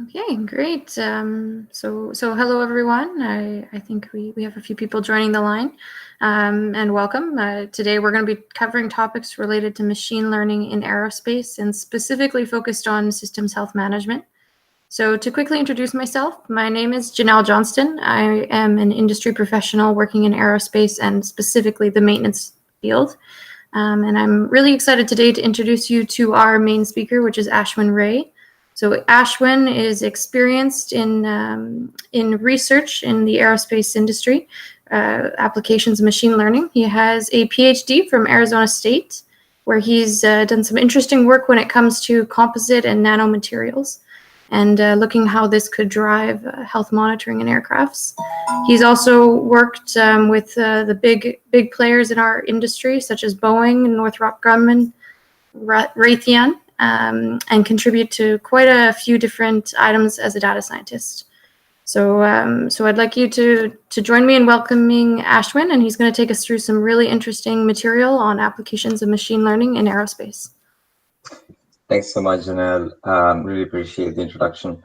Okay, great. So hello everyone. I think we have a few people joining the line, and welcome. Today we're going to be covering topics related to machine learning in aerospace and specifically focused on systems health management. So to quickly introduce myself, my name is Ginelle Johnston. I am an industry professional working in aerospace and specifically the maintenance field. And I'm really excited today to introduce you to our main speaker, which is Ashwin Rai. So Ashwin is experienced in research in the aerospace industry, applications of machine learning. He has a PhD from Arizona State, where he's done some interesting work when it comes to composite and nanomaterials, and looking how this could drive health monitoring in aircrafts. He's also worked with the big players in our industry, such as Boeing, Northrop Grumman, Raytheon, and contribute to quite a few different items as a data scientist. So I'd like you to join me in welcoming Ashwin, and he's going to take us through some really interesting material on applications of machine learning in aerospace. Thanks so much, Janelle. Really appreciate the introduction.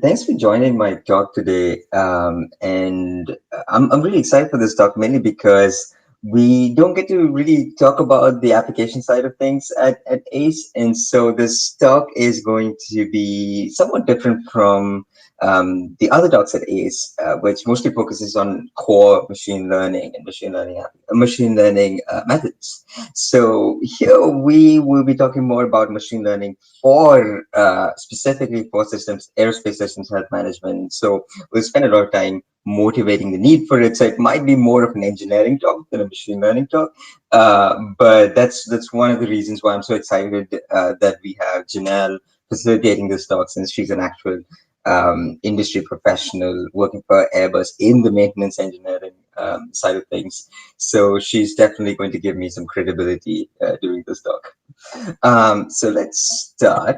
Thanks for joining my talk today. And I'm really excited for this talk, mainly because we don't get to really talk about the application side of things at ACE. And so this talk is going to be somewhat different from the other talks at ACE, which mostly focuses on core machine learning and machine learning methods. So here we will be talking more about machine learning for specifically for aerospace systems health management. So we'll spend a lot of time motivating the need for it. So it might be more of an engineering talk than a machine learning talk. But that's one of the reasons why I'm so excited that we have Ginelle facilitating this talk, since she's an actual industry professional working for Airbus in the maintenance engineering side of things. So she's definitely going to give me some credibility during this talk. So let's start.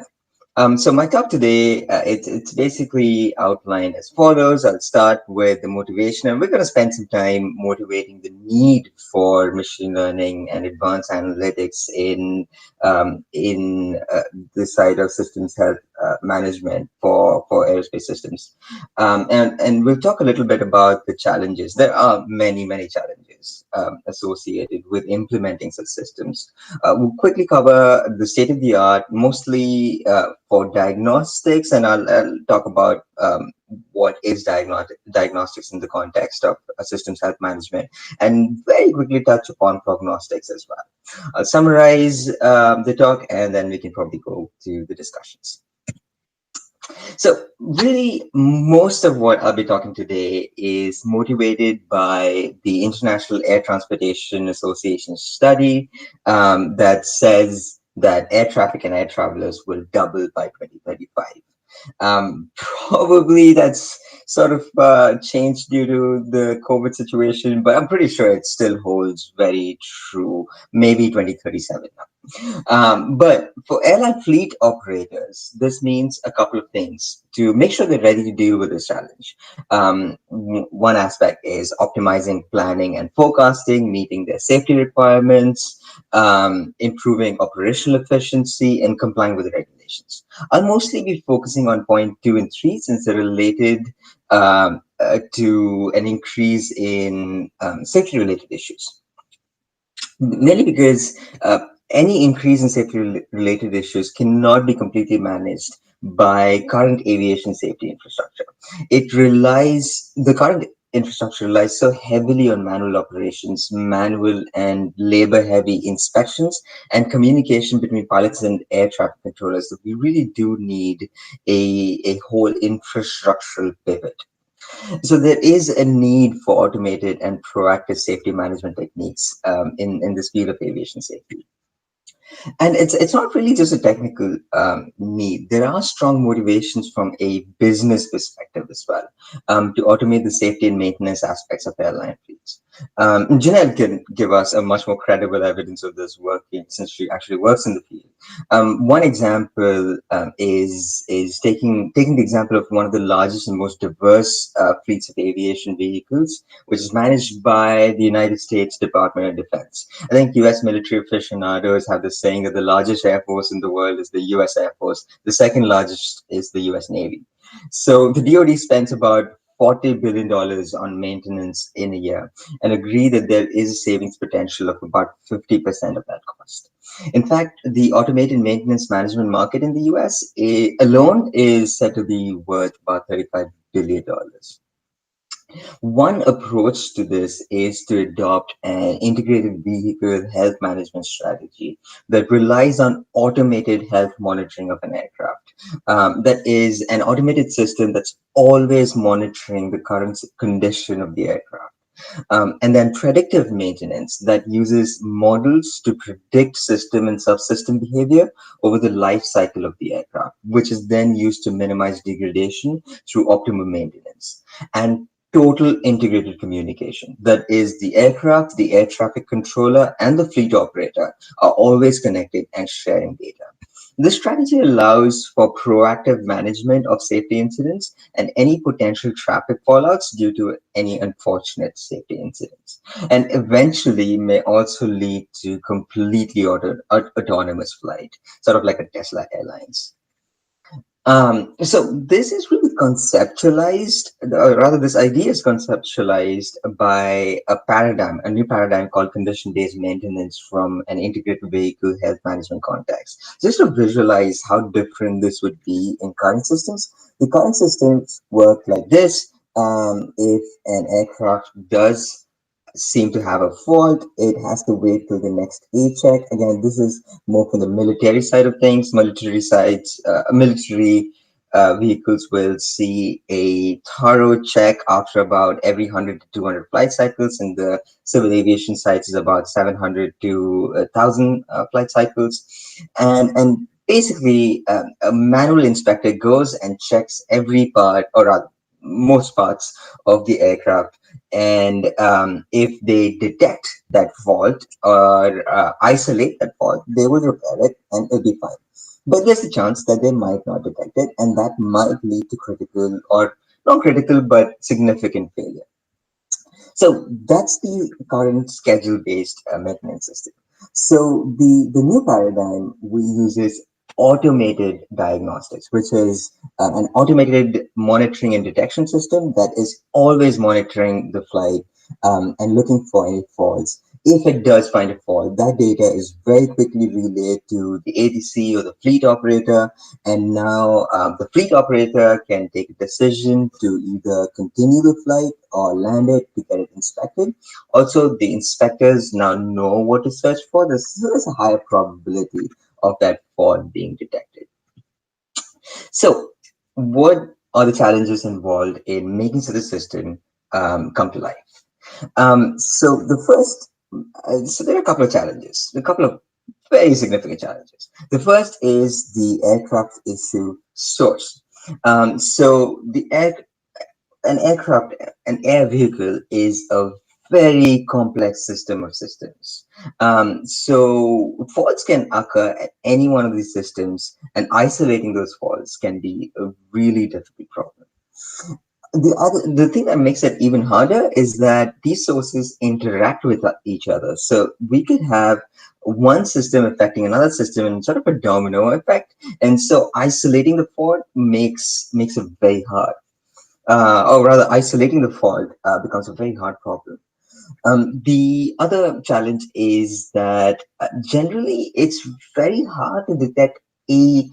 So my talk today, it's basically outlined as follows. I'll start with the motivation, and we're going to spend some time motivating the need for machine learning and advanced analytics in the side of systems health management for aerospace systems. And we'll talk a little bit about the challenges. There are many challenges associated with implementing such systems. We'll quickly cover the state of the art, mostly for diagnostics, and I'll talk about what is diagnostics in the context of systems health management, and very quickly touch upon prognostics as well. I'll summarize the talk, and then we can probably go to the discussions. So really, most of what I'll be talking today is motivated by the International Air Transportation Association study that says that air traffic and air travelers will double by 2035. Probably that's sort of changed due to the COVID situation, but I'm pretty sure it still holds very true, maybe 2037 now. But for airline fleet operators, this means a couple of things to make sure they're ready to deal with this challenge. One aspect is optimizing planning and forecasting, meeting their safety requirements, improving operational efficiency, and complying with the regulations. I'll mostly be focusing on point 2 and 3 since they're related to an increase in safety-related issues. Mainly because any increase in safety-related issues cannot be completely managed by current aviation safety infrastructure. The current infrastructure relies so heavily on manual operations, manual and labor-heavy inspections, and communication between pilots and air traffic controllers that we really do need a whole infrastructural pivot. So there is a need for automated and proactive safety management techniques in this field of aviation safety. And it's not really just a technical need. There are strong motivations from a business perspective as well to automate the safety and maintenance aspects of airline fleets. Ginelle can give us a much more credible evidence of this working, since she actually works in the field. One example is taking the example of one of the largest and most diverse fleets of aviation vehicles, which is managed by the United States Department of Defense. I think U.S. military aficionados have this saying that the largest air force in the world is the U.S. Air Force. The second largest is the U.S. Navy. So the DoD spends about $40 billion on maintenance in a year, and agree that there is a savings potential of about 50% of that cost. In fact, the automated maintenance management market in the US alone is said to be worth about $35 billion. One approach to this is to adopt an integrated vehicle health management strategy that relies on automated health monitoring of an aircraft. That is an automated system that's always monitoring the current condition of the aircraft. And then predictive maintenance that uses models to predict system and subsystem behavior over the life cycle of the aircraft, which is then used to minimize degradation through optimum maintenance. And total integrated communication. That is, the aircraft, the air traffic controller, and the fleet operator are always connected and sharing data. This strategy allows for proactive management of safety incidents and any potential traffic fallouts due to any unfortunate safety incidents, and eventually may also lead to completely autonomous flight, sort of like a Tesla Airlines. So this is really conceptualized, or rather, this idea is conceptualized by a new paradigm called condition-based maintenance from an integrated vehicle health management context. Just to visualize how different this would be in current systems, the current systems work like this. If an aircraft does seem to have a fault, it has to wait till the next A check. Again, this is more from the military side of things. Military vehicles will see a thorough check after about every 100 to 200 flight cycles, and the civil aviation sites is about 700 to 1,000 flight cycles. And basically, a manual inspector goes and checks every part, or rather, most parts of the aircraft, and if they detect that fault or isolate that fault, they will repair it and it'll be fine. But there's a chance that they might not detect it, and that might lead to critical, or not critical, but significant failure. So that's the current schedule-based maintenance system. So the new paradigm we uses automated diagnostics, which is an automated monitoring and detection system that is always monitoring the flight and looking for any faults. If it does find a fault, that data is very quickly relayed to the ATC or the fleet operator, and now the fleet operator can take a decision to either continue the flight or land it to get it inspected. Also, the inspectors now know what to search for. There's a higher probability of that fault being detected. So, what are the challenges involved in making such a system come to life? So there are a couple of challenges, a couple of very significant challenges. The first is the aircraft issue source. So an aircraft, an air vehicle is a very complex system of systems. So faults can occur at any one of these systems, and isolating those faults can be a really difficult problem. The thing that makes it even harder is that these sources interact with each other. So we could have one system affecting another system in sort of a domino effect, and so isolating the fault makes it very hard. Or rather, isolating the fault becomes a very hard problem. The other challenge is that generally it's very hard to detect a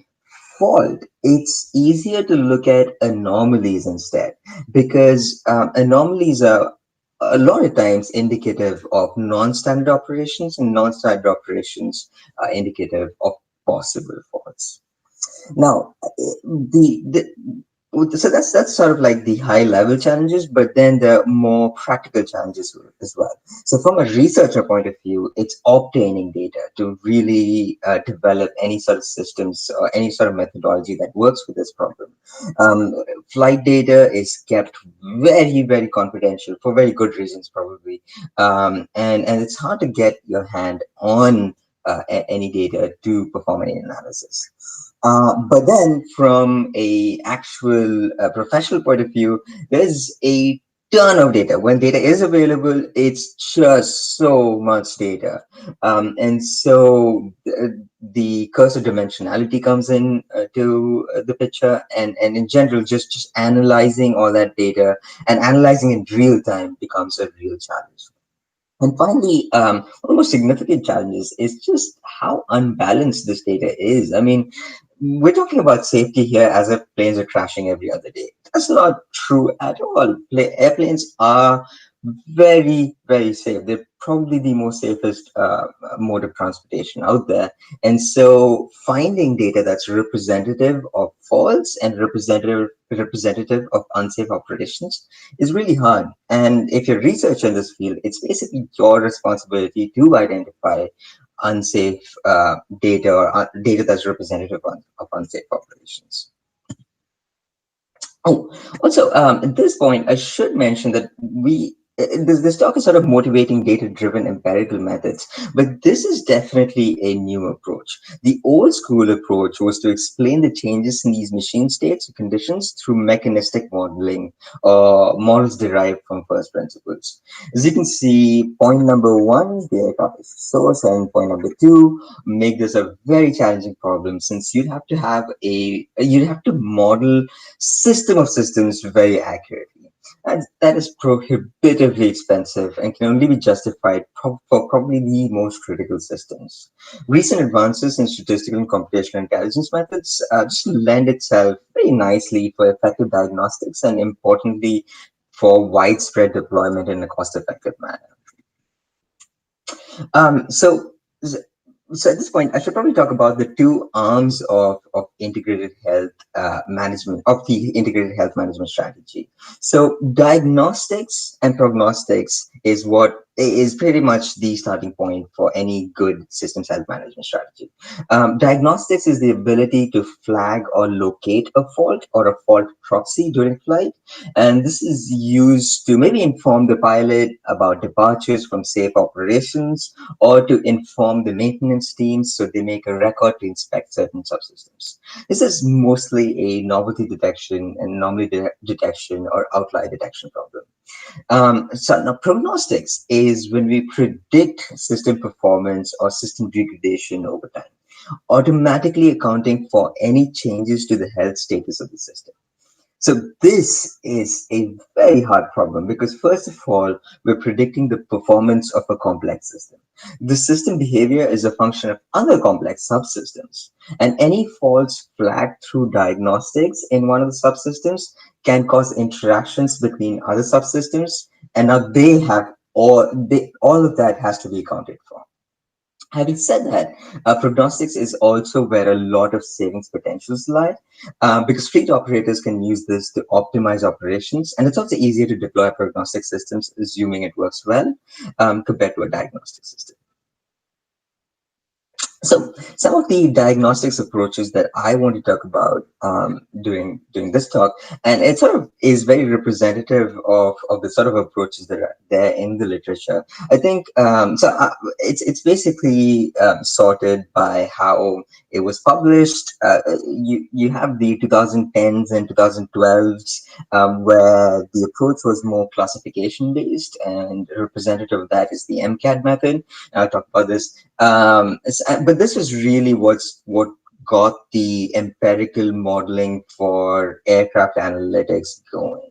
fault. It's easier to look at anomalies instead, because anomalies are a lot of times indicative of non-standard operations, and non-standard operations are indicative of possible faults. Now, so that's sort of like the high level challenges, but then there are more practical challenges as well. So from a researcher point of view, it's obtaining data to really develop any sort of systems or any sort of methodology that works with this problem. Um, Flight data is kept very, very confidential for very good reasons, probably, and it's hard to get your hand on any data to perform any analysis. But then, from a actual professional point of view, there's a ton of data. When data is available, it's just so much data, and so the cursor dimensionality comes in to the picture, and in general, just analyzing all that data and analyzing in real time becomes a real challenge. And finally, one of the most significant challenges is just how unbalanced this data is. I mean, we're talking about safety here as if planes are crashing every other day. That's not true at all. Airplanes are very, very safe. They're probably the most safest mode of transportation out there. And so finding data that's representative of faults and representative of unsafe operations is really hard. And if you're a researcher in this field, it's basically your responsibility to identify unsafe data or data that's representative of unsafe operations. Oh, also, at this point, I should mention that this talk is sort of motivating data-driven empirical methods, but this is definitely a new approach. The old school approach was to explain the changes in these machine states or conditions through mechanistic modeling or models derived from first principles. As you can see, point number one, the aircraft is source, and point number two, make this a very challenging problem since you'd have to model system of systems very accurately. And that is prohibitively expensive and can only be justified for probably the most critical systems. Recent advances in statistical and computational intelligence methods just lend itself very nicely for effective diagnostics and importantly for widespread deployment in a cost-effective manner. Um, so, so at this point, I should probably talk about the two arms of integrated health management, of the integrated health management strategy. So diagnostics and prognostics is pretty much the starting point for any good systems health management strategy. Diagnostics is the ability to flag or locate a fault or a fault proxy during flight. And this is used to maybe inform the pilot about departures from safe operations or to inform the maintenance teams so they make a record to inspect certain subsystems. This is mostly a novelty detection and anomaly detection or outlier detection problem. So now prognostics is when we predict system performance or system degradation over time, automatically accounting for any changes to the health status of the system. So this is a very hard problem because first of all, we're predicting the performance of a complex system. The system behavior is a function of other complex subsystems, and any faults flagged through diagnostics in one of the subsystems can cause interactions between other subsystems, and now all of that has to be accounted for. Having said that, prognostics is also where a lot of savings potentials lie because fleet operators can use this to optimize operations. And it's also easier to deploy prognostic systems, assuming it works well, compared to a diagnostic system. So some of the diagnostics approaches that I want to talk about during this talk, and it sort of is very representative of the sort of approaches that are there in the literature. I think it's basically sorted by how it was published. You have the 2010s and 2012s where the approach was more classification based, and representative of that is the MCAT method. I'll talk about this. But this was really what got the empirical modeling for aircraft analytics going.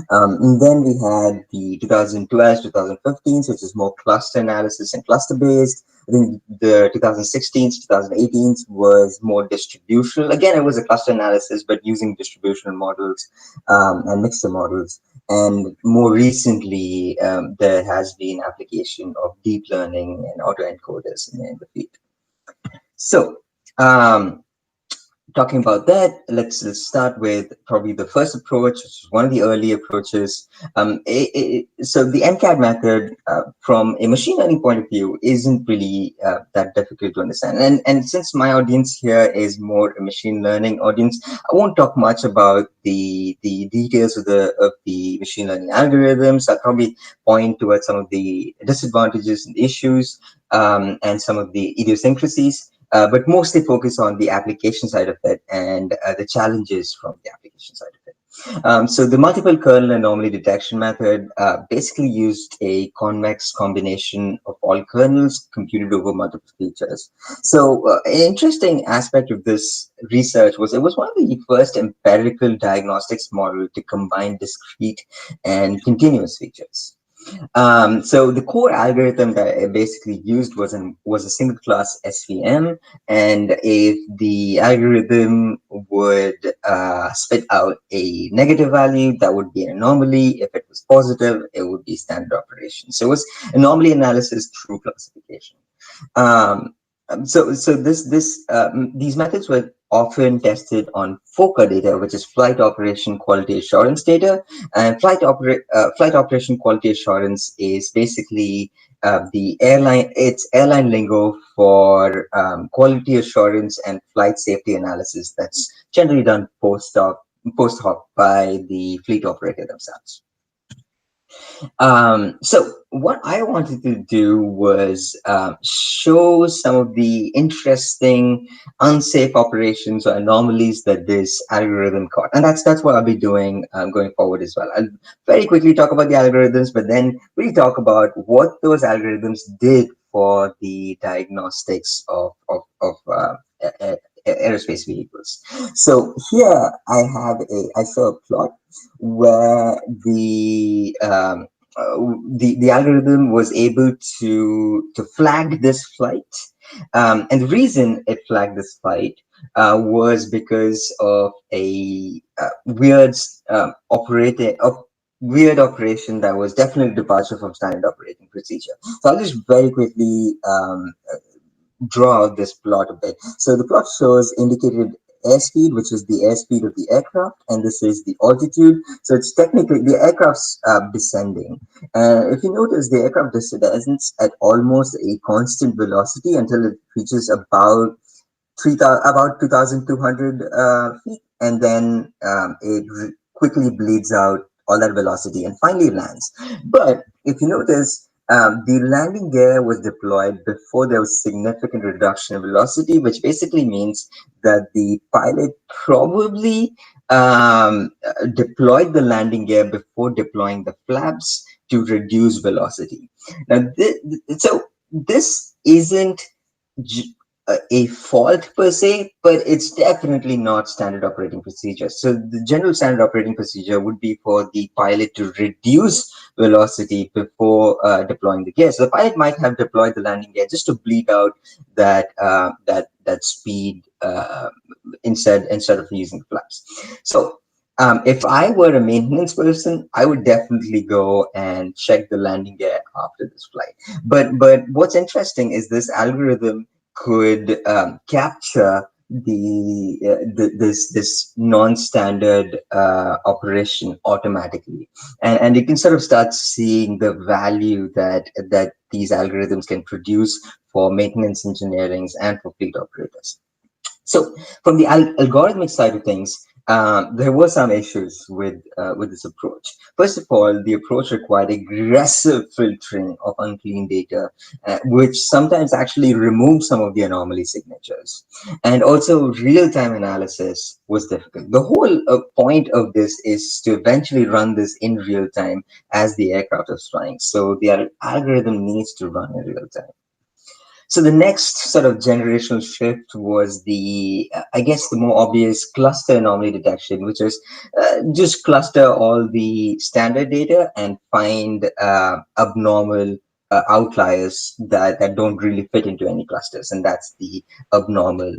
And then we had the 2012, 2015s, which is more cluster analysis and cluster based. I think the 2016s, 2018s was more distributional. Again, it was a cluster analysis, but using distributional models and mixer models. And more recently, there has been application of deep learning and autoencoders in the field. So, talking about that, let's start with probably the first approach, which is one of the early approaches. So the MCAT method, from a machine learning point of view, isn't really that difficult to understand. And since my audience here is more a machine learning audience, I won't talk much about the details of the machine learning algorithms. I'll probably point towards some of the disadvantages and issues, and some of the idiosyncrasies, but mostly focus on the application side of it and the challenges from the application side of it. So the multiple kernel anomaly detection method basically used a convex combination of all kernels computed over multiple features. So an interesting aspect of this research was it was one of the first empirical diagnostics model to combine discrete and continuous features. So the core algorithm that I basically used was a single class SVM, and if the algorithm would spit out a negative value, that would be an anomaly. If it was positive, it would be standard operation. So it was anomaly analysis through classification. Um, these methods were often tested on FOCA data, which is flight operation quality assurance data. And flight operation quality assurance is basically it's airline lingo for quality assurance and flight safety analysis that's generally done post hoc by the fleet operator themselves. So what I wanted to do was show some of the interesting unsafe operations or anomalies that this algorithm caught, and that's what I'll be doing going forward as well. I'll very quickly talk about the algorithms, but then really talk about what those algorithms did for the diagnostics of aerospace vehicles. So here I saw a plot where the algorithm was able to flag this flight, and the reason it flagged this flight was because of a weird operation that was definitely departure from standard operating procedure. So I'll just very quickly draw out this plot a bit. So the plot shows indicated airspeed, which is the airspeed of the aircraft, and this is the altitude. So it's technically the aircraft's descending. If you notice, the aircraft descends at almost a constant velocity until it reaches about 2,200 feet, and then it quickly bleeds out all that velocity and finally lands. But if you notice, the landing gear was deployed before there was significant reduction in velocity, which basically means that the pilot probably deployed the landing gear before deploying the flaps to reduce velocity. Now, so this isn't a fault per se, but it's definitely not standard operating procedure. So the general standard operating procedure would be for the pilot to reduce velocity before deploying the gear. So the pilot might have deployed the landing gear just to bleed out that speed instead of using the flaps. So if I were a maintenance person, I would definitely go and check the landing gear after this flight. But what's interesting is this algorithm could capture this non-standard operation automatically, and you can sort of start seeing the value that these algorithms can produce for maintenance engineerings and for fleet operators. So from the algorithmic side of things, there were some issues with this approach. First of all, the approach required aggressive filtering of unclean data, which sometimes actually removed some of the anomaly signatures. And also, real-time analysis was difficult. The whole point of this is to eventually run this in real time as the aircraft is flying. So the algorithm needs to run in real time. So the next sort of generational shift was I guess, the more obvious cluster anomaly detection, which is just cluster all the standard data and find abnormal outliers that don't really fit into any clusters, and that's the abnormal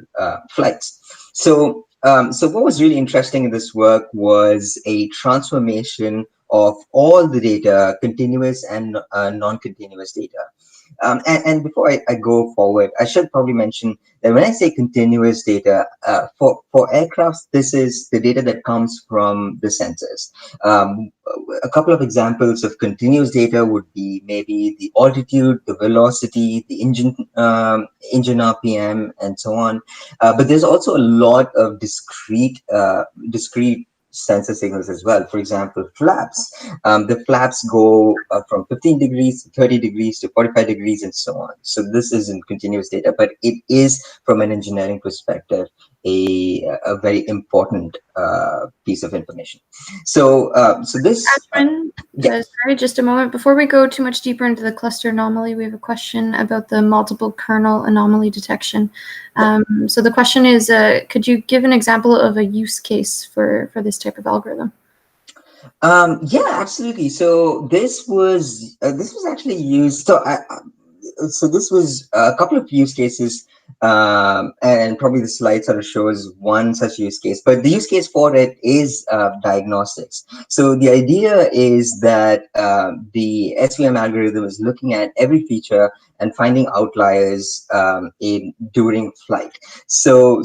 flights. So what was really interesting in this work was a transformation of all the data, continuous and non-continuous data. And before I go forward, I should probably mention that when I say continuous data, for aircrafts, this is the data that comes from the sensors. Um, a couple of examples of continuous data would be maybe the altitude, the velocity, the engine RPM, and so on. But there's also a lot of discrete sensor signals as well. For example, flaps. The flaps go from 15 degrees to 30 degrees to 45 degrees and so on. So this isn't continuous data, but it is, from an engineering perspective, a very important piece of information. So this. Ashwin, Yeah. sorry, just a moment. Before we go too much deeper into the cluster anomaly, we have a question about the multiple kernel anomaly detection. So the question is, could you give an example of a use case for this type of algorithm? Yeah, absolutely. So this was actually used. So this was a couple of use cases, and probably the slide sort of shows one such use case. But the use case for it is diagnostics. So the idea is that the SVM algorithm is looking at every feature and finding outliers in during flight. So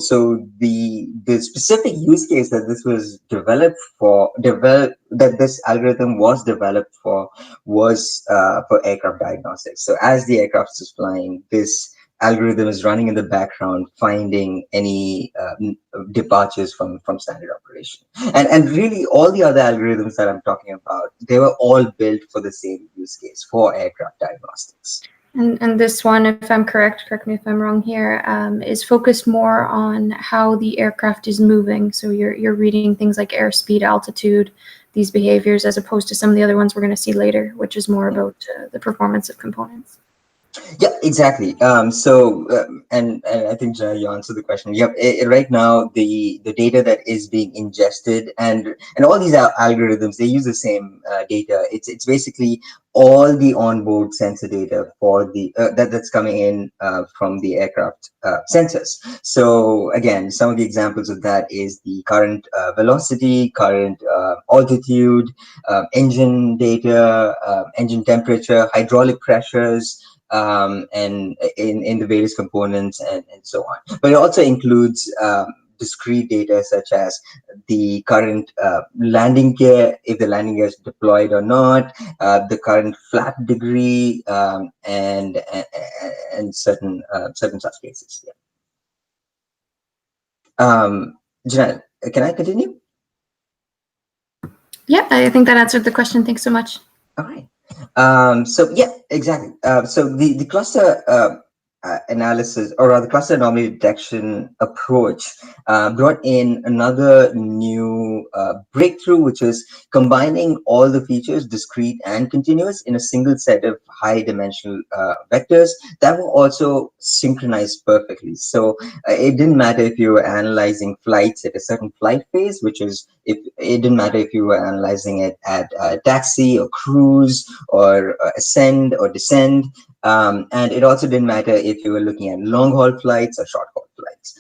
the specific use case that this was that this algorithm was developed for was for aircraft diagnostics. So as the aircraft is flying, this algorithm is running in the background, finding any departures from standard operation. And really, all the other algorithms that I'm talking about, they were all built for the same use case, for aircraft diagnostics. And this one, if I'm correct me if I'm wrong here, is focused more on how the aircraft is moving. So you're reading things like airspeed, altitude, these behaviors, as opposed to some of the other ones we're going to see later, which is more about the performance of components. Yeah, exactly. And I think Ginelle, you answered the question. Yep. Right now, the data that is being ingested and all these algorithms, they use the same data. It's basically all the onboard sensor data for the that's coming in from the aircraft sensors. So again, some of the examples of that is the current velocity, current altitude, engine data, engine temperature, hydraulic pressures, and in the various components and so on. But it also includes discrete data such as the current landing gear, if the landing gear is deployed or not, the current flap degree, and certain such cases. Yeah. Ginelle, can I continue? Yeah, I think that answered the question. Thanks so much. All right. So yeah, exactly. So the cluster analysis, or rather cluster anomaly detection approach, brought in another new breakthrough, which is combining all the features, discrete and continuous, in a single set of high dimensional vectors that were also synchronized perfectly. So it didn't matter if you were analyzing flights at a certain flight phase, which is, if it didn't matter if you were analyzing it at taxi or cruise or ascend or descend. And it also didn't matter if you were looking at long haul flights or short haul flights.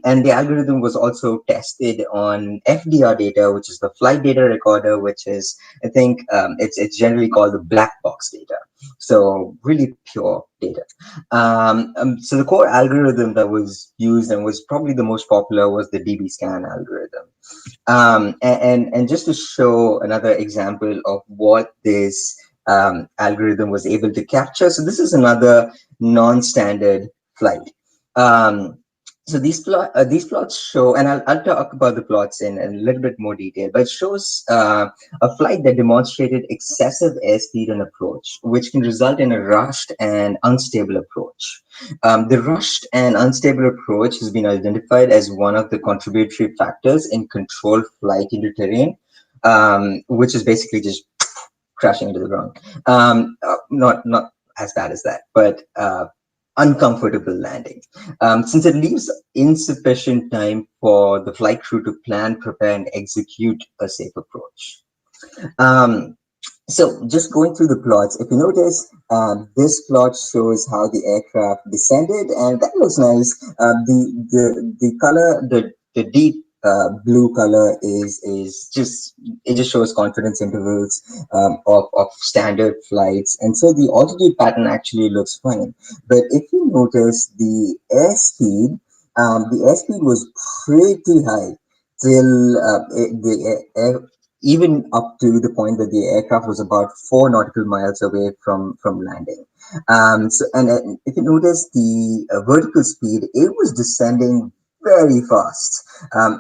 And the algorithm was also tested on FDR data, which is the flight data recorder, which is, I think, it's generally called the black box data. So really pure data. So the core algorithm that was used and was probably the most popular was the DB-scan algorithm. And just to show another example of what this algorithm was able to capture. So this is another non-standard flight. So these plots show, and I'll talk about the plots in a little bit more detail, but it shows a flight that demonstrated excessive airspeed on approach, which can result in a rushed and unstable approach. The rushed and unstable approach has been identified as one of the contributory factors in controlled flight into terrain, which is basically just crashing into the ground. Not as bad as that, but uncomfortable landing, since it leaves insufficient time for the flight crew to plan, prepare, and execute a safe approach. So just going through the plots, if you notice, this plot shows how the aircraft descended, and that looks nice. The color, the deep blue color is just, it just shows confidence intervals of standard flights, and so the altitude pattern actually looks fine. But if you notice the airspeed was pretty high till even up to the point that the aircraft was about 4 nautical miles away from landing. And if you notice the vertical speed, it was descending very fast,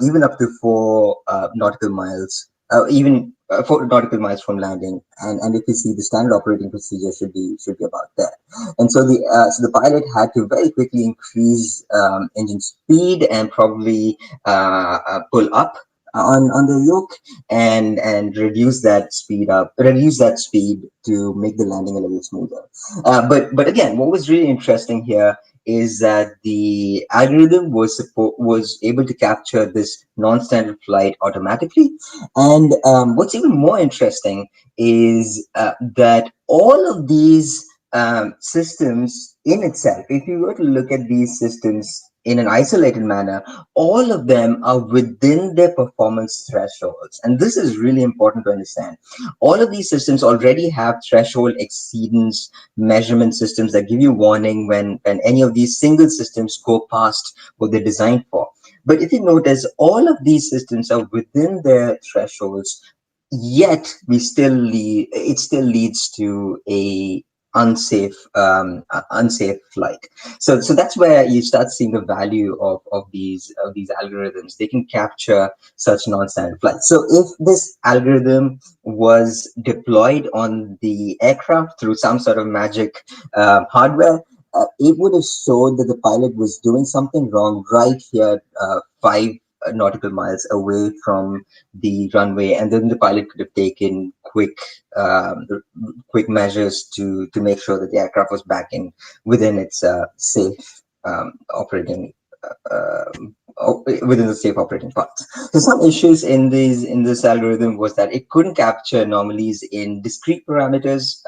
even up to 4 nautical miles, even 4 nautical miles from landing. And if you see, the standard operating procedure should be about that. And so the pilot had to very quickly increase engine speed and probably pull up on the yoke and reduce that speed to make the landing a little smoother. But again, what was really interesting here is that the algorithm was able to capture this non-standard flight automatically. And what's even more interesting is that all of these systems in itself, if you were to look at these systems in an isolated manner, all of them are within their performance thresholds. And this is really important to understand. All of these systems already have threshold exceedance measurement systems that give you warning when any of these single systems go past what they're designed for. But if you notice, all of these systems are within their thresholds, yet it still leads to a unsafe flight. So that's where you start seeing the value of these algorithms. They can capture such non-standard flights. So if this algorithm was deployed on the aircraft through some sort of magic hardware, it would have showed that the pilot was doing something wrong right here, 5 nautical miles away from the runway, and then the pilot could have taken quick measures to make sure that the aircraft was back in within its safe operating within the safe operating paths. So some issues in this algorithm was that it couldn't capture anomalies in discrete parameters,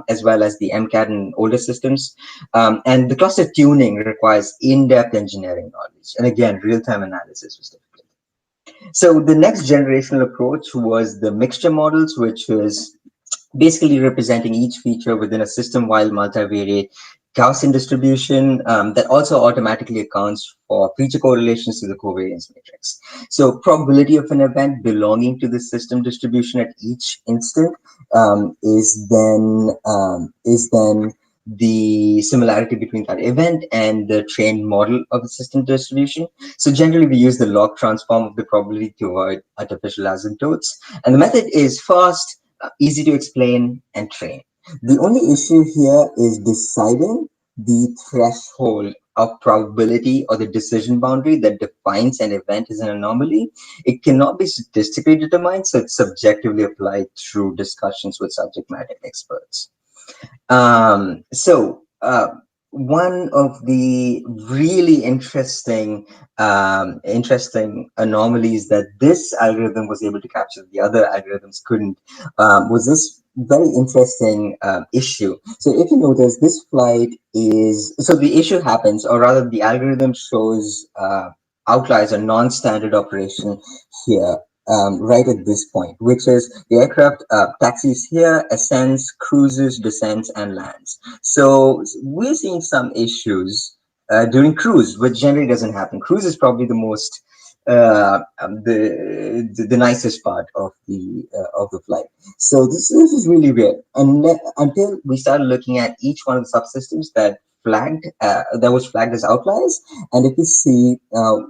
as well as the MCAT and older systems. And the cluster tuning requires in-depth engineering knowledge, and again, real-time analysis was difficult. So the next generational approach was the mixture models, which was basically representing each feature within a system-wide multivariate Gaussian distribution that also automatically accounts for feature correlations to the covariance matrix. So probability of an event belonging to the system distribution at each instant is then the similarity between that event and the trained model of the system distribution. So generally we use the log transform of the probability to avoid artificial asymptotes. And the method is fast, easy to explain, and train. The only issue here is deciding the threshold of probability or the decision boundary that defines an event as an anomaly. It cannot be statistically determined, so it's subjectively applied through discussions with subject matter experts. So one of the really interesting anomalies that this algorithm was able to capture that the other algorithms couldn't, was this very interesting issue. So if you notice, this flight is, so the issue happens, or rather the algorithm shows outliers, a non-standard operation here, right at this point, which is the aircraft taxis here, ascends, cruises, descends, and lands. So we're seeing some issues during cruise, which generally doesn't happen. Cruise is probably the most the nicest part of the flight. So this is really weird. And until we started looking at each one of the subsystems that was flagged as outliers, and if you see the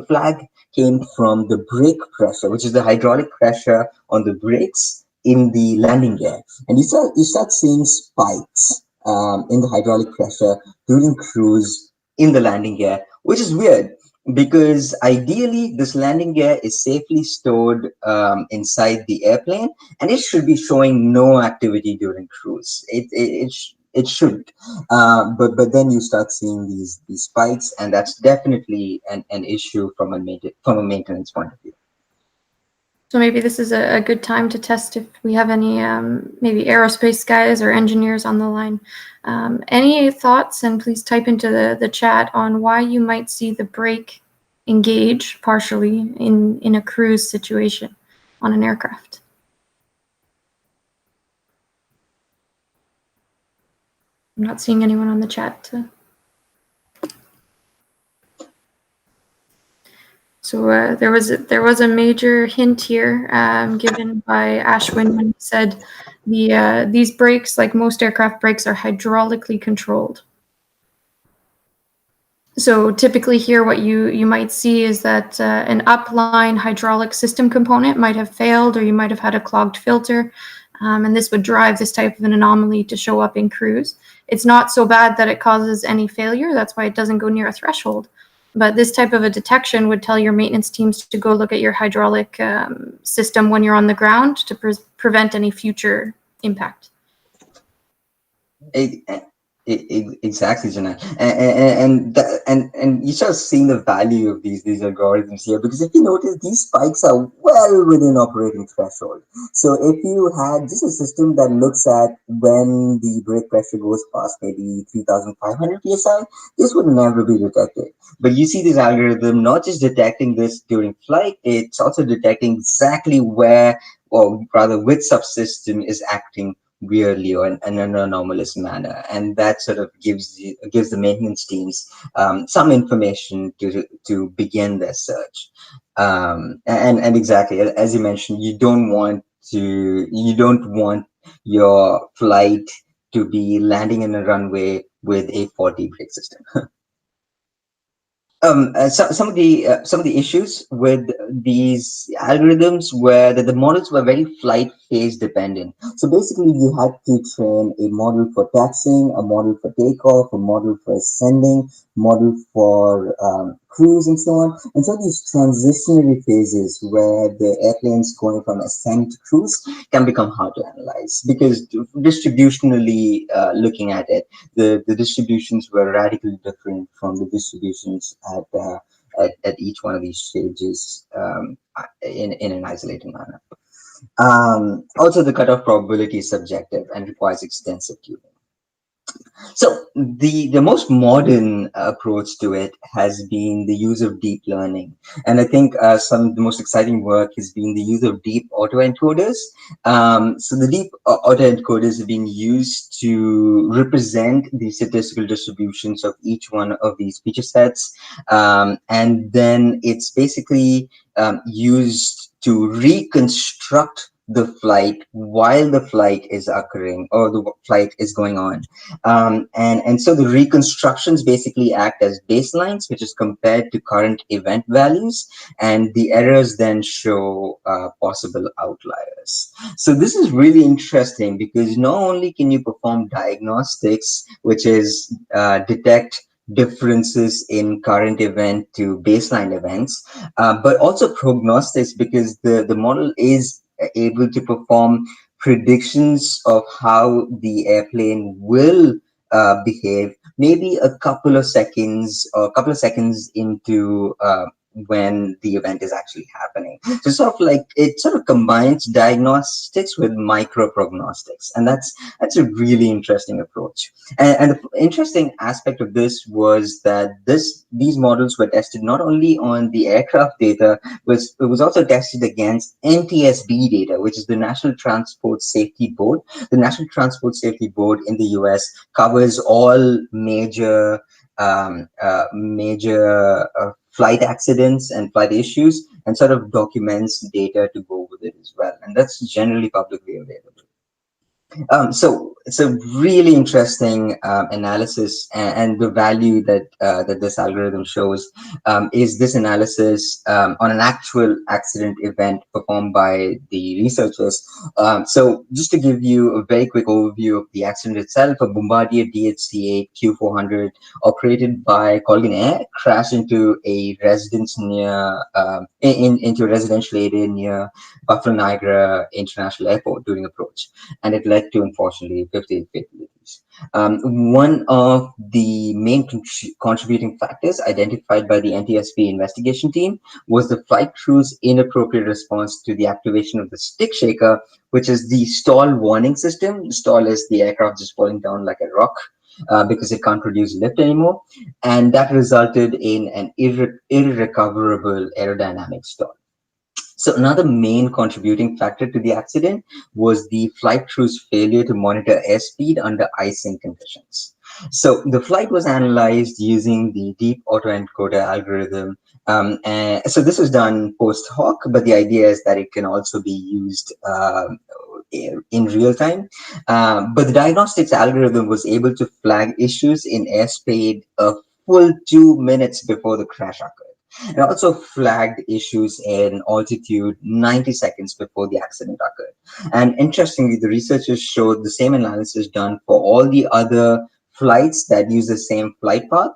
flag came from the brake pressure, which is the hydraulic pressure on the brakes in the landing gear, and you start seeing spikes in the hydraulic pressure during cruise in the landing gear, which is weird because ideally this landing gear is safely stored inside the airplane, and it should be showing no activity during cruise. It shouldn't, but then you start seeing these spikes, and that's definitely an issue from a maintenance point of view. So maybe this is a good time to test if we have any maybe aerospace guys or engineers on the line. Any thoughts, and please type into the chat on why you might see the brake engage partially in a cruise situation on an aircraft. I'm not seeing anyone on the chat. So there was a major hint here given by Ashwin when he said these brakes, like most aircraft brakes, are hydraulically controlled. So typically here, what you might see is that an upline hydraulic system component might have failed, or you might have had a clogged filter, and this would drive this type of an anomaly to show up in cruise. It's not so bad that it causes any failure. That's why it doesn't go near a threshold. But this type of a detection would tell your maintenance teams to go look at your hydraulic system when you're on the ground to prevent any future impact. Exactly, Ginelle. And you start seeing the value of these algorithms here, because if you notice, these spikes are well within operating threshold. So if you had just a system that looks at when the brake pressure goes past maybe 3,500 psi, this would never be detected. But you see this algorithm not just detecting this during flight, it's also detecting exactly where, or rather which subsystem is acting weirdly or in an anomalous manner, and that sort of gives the maintenance teams some information to begin their search. And exactly as you mentioned, you don't want your flight to be landing in a runway with a faulty brake system. Some of the issues with these algorithms were that the models were very flight phase dependent. So basically, you had to train a model for taxiing, a model for takeoff, a model for ascending, model for cruise, and so on. And so these transitionary phases where the airplane's going from ascent to cruise can become hard to analyze, because distributionally looking at it, the distributions were radically different from the distributions at each one of these stages in an isolated manner. Also, the cutoff probability is subjective and requires extensive tuning. So the most modern approach to it has been the use of deep learning, and I think some of the most exciting work has been the use of deep autoencoders. So the deep autoencoders have been used to represent the statistical distributions of each one of these feature sets, and then it's basically used to reconstruct the flight while the flight is occurring or the flight is going on. And so the reconstructions basically act as baselines, which is compared to current event values, and the errors then show possible outliers. So this is really interesting, because not only can you perform diagnostics, which is detect differences in current event to baseline events, but also prognostics, because the model is able to perform predictions of how the airplane will behave, maybe a couple of seconds into when the event is actually happening. So sort of like it sort of combines diagnostics with micro prognostics, and that's a really interesting approach. And the interesting aspect of this was that these models were tested not only on the aircraft data, but it was also tested against NTSB data, which is the National Transport Safety Board. The National Transport Safety Board in the US covers all major flight accidents and flight issues, and sort of documents data to go with it as well. And that's generally publicly available. So it's a really interesting analysis, and the value that this algorithm shows is this analysis on an actual accident event performed by the researchers. So just to give you a very quick overview of the accident itself, a Bombardier DHC-8 Q400 operated by Colgan Air crashed into a residence near into a residential area near Buffalo Niagara International Airport during approach, and it led to, unfortunately, 58 fatalities. One of the main contributing factors identified by the NTSB investigation team was the flight crew's inappropriate response to the activation of the stick shaker, which is the stall warning system. Stall is the aircraft just falling down like a rock. because it can't produce lift anymore, and that resulted in an irrecoverable aerodynamic stall. So another main contributing factor to the accident was the flight crew's failure to monitor airspeed under icing conditions. So the flight was analyzed using the deep autoencoder algorithm. And so this was done post hoc, but the idea is that it can also be used in real time. But the diagnostics algorithm was able to flag issues in airspeed a full 2 minutes before the crash occurred. It also flagged issues in altitude 90 seconds before the accident occurred. And interestingly, the researchers showed the same analysis done for all the other flights that use the same flight path,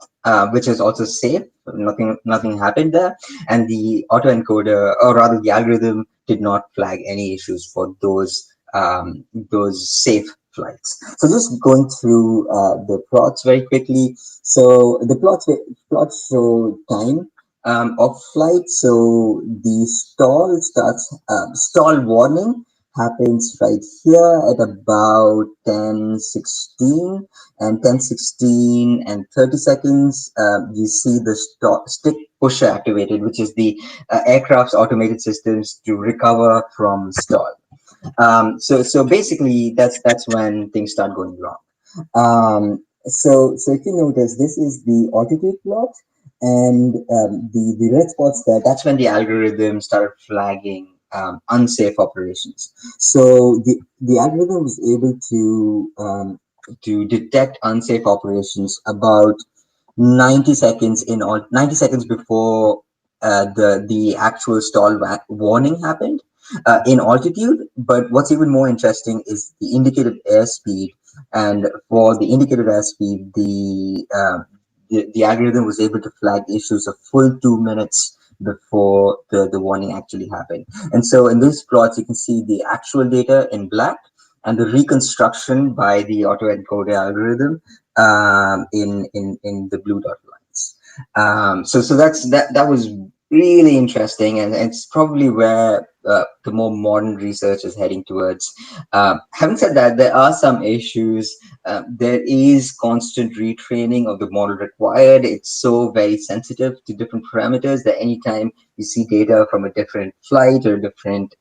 which is also safe. Nothing happened there. And the autoencoder, or rather the algorithm, did not flag any issues for those safe flights. So just going through the plots very quickly. So the plots show time of flight. So the stall warning happens right here at about 10:16, and 10:16 and 30 seconds. You see the stick pusher activated, which is the aircraft's automated systems to recover from stall. So basically, that's when things start going wrong. So if you notice, this is the altitude plot, and the red spots there. That's when the algorithm started flagging unsafe operations. So the algorithm was able to detect unsafe operations about 90 seconds 90 seconds before the actual warning happened in altitude. But what's even more interesting is the indicated airspeed. And for the indicated airspeed, the algorithm was able to flag issues a full 2 minutes before the warning actually happened. And so in these plots, you can see the actual data in black and the reconstruction by the autoencoder algorithm in the blue dot lines. So that was really interesting, and it's probably where the more modern research is heading towards. Having said that, there are some issues. There is constant retraining of the model required. It's so very sensitive to different parameters that anytime you see data from a different flight or different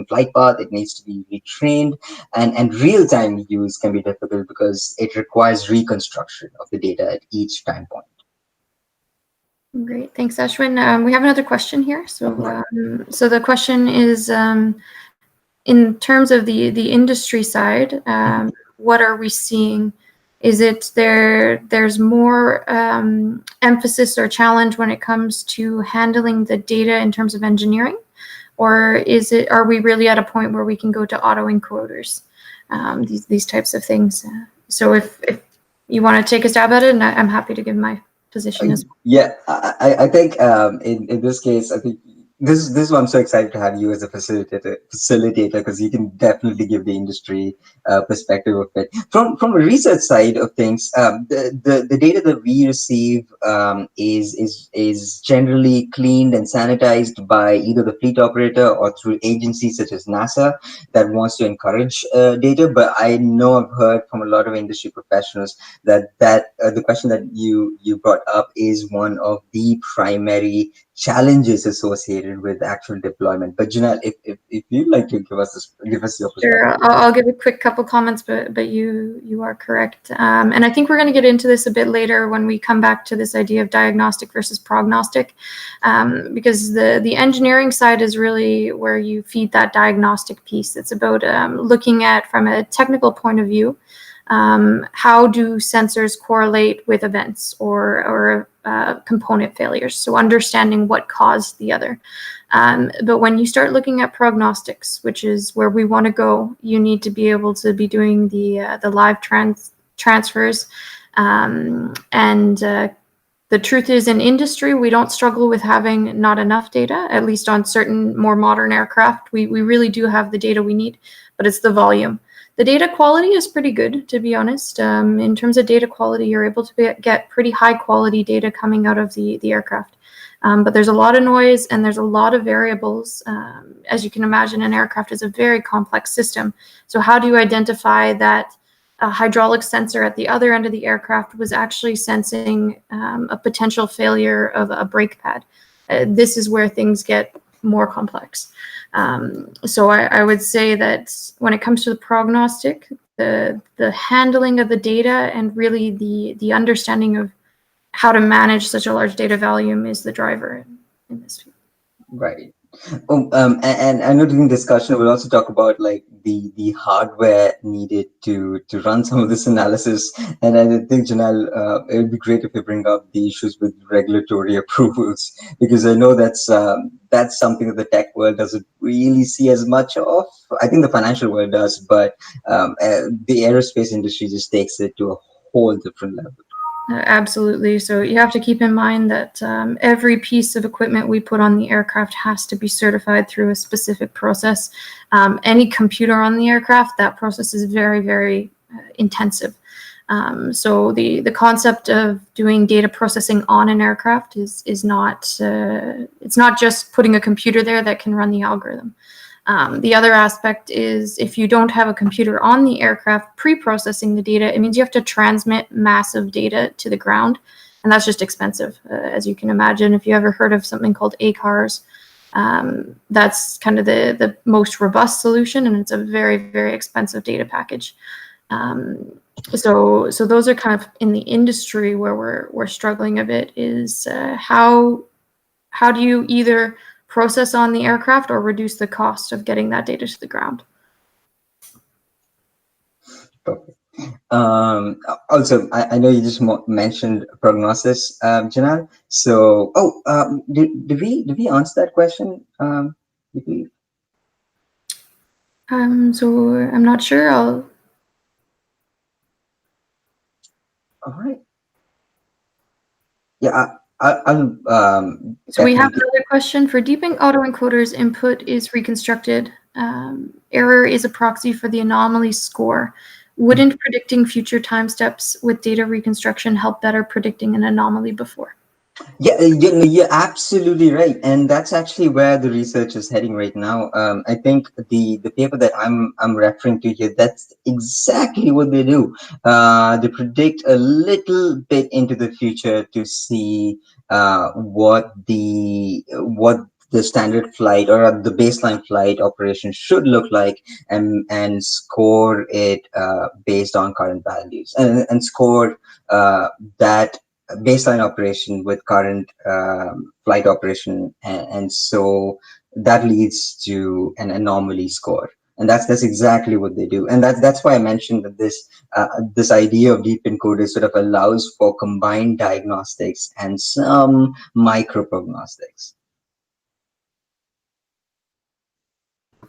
flight path, it needs to be retrained. And real-time use can be difficult because it requires reconstruction of the data at each time point. Great, thanks, Ashwin. We have another question here. So the question is, in terms of the industry side, what are we seeing? Is it there's more emphasis or challenge when it comes to handling the data in terms of engineering, or are we really at a point where we can go to autoencoders, these types of things? So if you want to take a stab at it, and I'm happy to give my position as well. Yeah, I think in this case, I think this is why I'm so excited to have you as a facilitator, because you can definitely give the industry perspective of it. From a research side of things, the data that we receive is generally cleaned and sanitized by either the fleet operator or through agencies such as NASA that wants to encourage data. But I know I've heard from a lot of industry professionals that the question that you brought up is one of the primary challenges associated with actual deployment. But Ginelle, if you'd like to give us your perspective. Sure, I'll give a quick couple comments, but you are correct, and I think we're going to get into this a bit later when we come back to this idea of diagnostic versus prognostic, because the engineering side is really where you feed that diagnostic piece. It's about looking at, from a technical point of view, how do sensors correlate with events or component failures? So understanding what caused the other. But when you start looking at prognostics, which is where we want to go, you need to be able to be doing the live transfers. The truth is, in industry, we don't struggle with having not enough data, at least on certain more modern aircraft. We really do have the data we need, but it's the volume. The data quality is pretty good, to be honest. In terms of data quality, you're able to get pretty high quality data coming out of the aircraft. But there's a lot of noise and there's a lot of variables. As you can imagine, an aircraft is a very complex system. So how do you identify that a hydraulic sensor at the other end of the aircraft was actually sensing a potential failure of a brake pad. This is where things get more complex. So I would say that when it comes to the prognostic, the handling of the data and really the understanding of how to manage such a large data volume is the driver in this field. Right. And I know during discussion we'll also talk about like the hardware needed to run some of this analysis. And I think Ginelle, it would be great if you bring up the issues with regulatory approvals, because I know that's something that the tech world doesn't really see as much of. I think the financial world does, but the aerospace industry just takes it to a whole different level. Absolutely. So you have to keep in mind that every piece of equipment we put on the aircraft has to be certified through a specific process. Any computer on the aircraft, that process is very, very intensive. So the concept of doing data processing on an aircraft is not it's not just putting a computer there that can run the algorithm. The other aspect is if you don't have a computer on the aircraft pre-processing the data, it means you have to transmit massive data to the ground, and that's just expensive. As you can imagine, if you ever heard of something called ACARS, that's kind of the most robust solution, and it's a very, very expensive data package. So those are kind of in the industry where we're struggling a bit is how do you either process on the aircraft or reduce the cost of getting that data to the ground. Perfect. Also, I know you just mentioned Prognosis, Janelle. So, did we answer that question? Did we? So I'm not sure. All right. Yeah, I'll So we have definitely. another question. For deeping autoencoders, input is reconstructed. Error is a proxy for the anomaly score. Wouldn't predicting future time steps with data reconstruction help better predicting an anomaly before? Yeah, you're absolutely right, and that's actually where the research is heading right now. I think the paper that I'm referring to here, that's exactly what they do. They predict a little bit into the future to see what the standard flight or the baseline flight operation should look like, and score it based on current values, and score that baseline operation with current flight operation, and so that leads to an anomaly score, and that's exactly what they do. And that's why I mentioned that this idea of deep encoders sort of allows for combined diagnostics and some micro prognostics.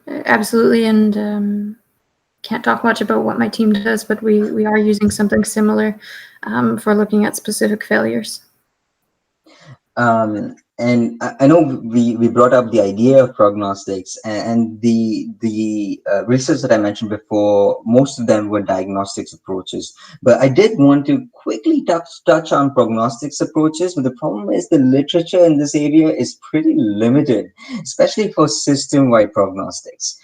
Absolutely, and can't talk much about what my team does, but we are using something similar for looking at specific failures. And I know we brought up the idea of prognostics, and the research that I mentioned before, most of them were diagnostics approaches. But I did want to quickly touch on prognostics approaches. But the problem is the literature in this area is pretty limited, especially for system-wide prognostics,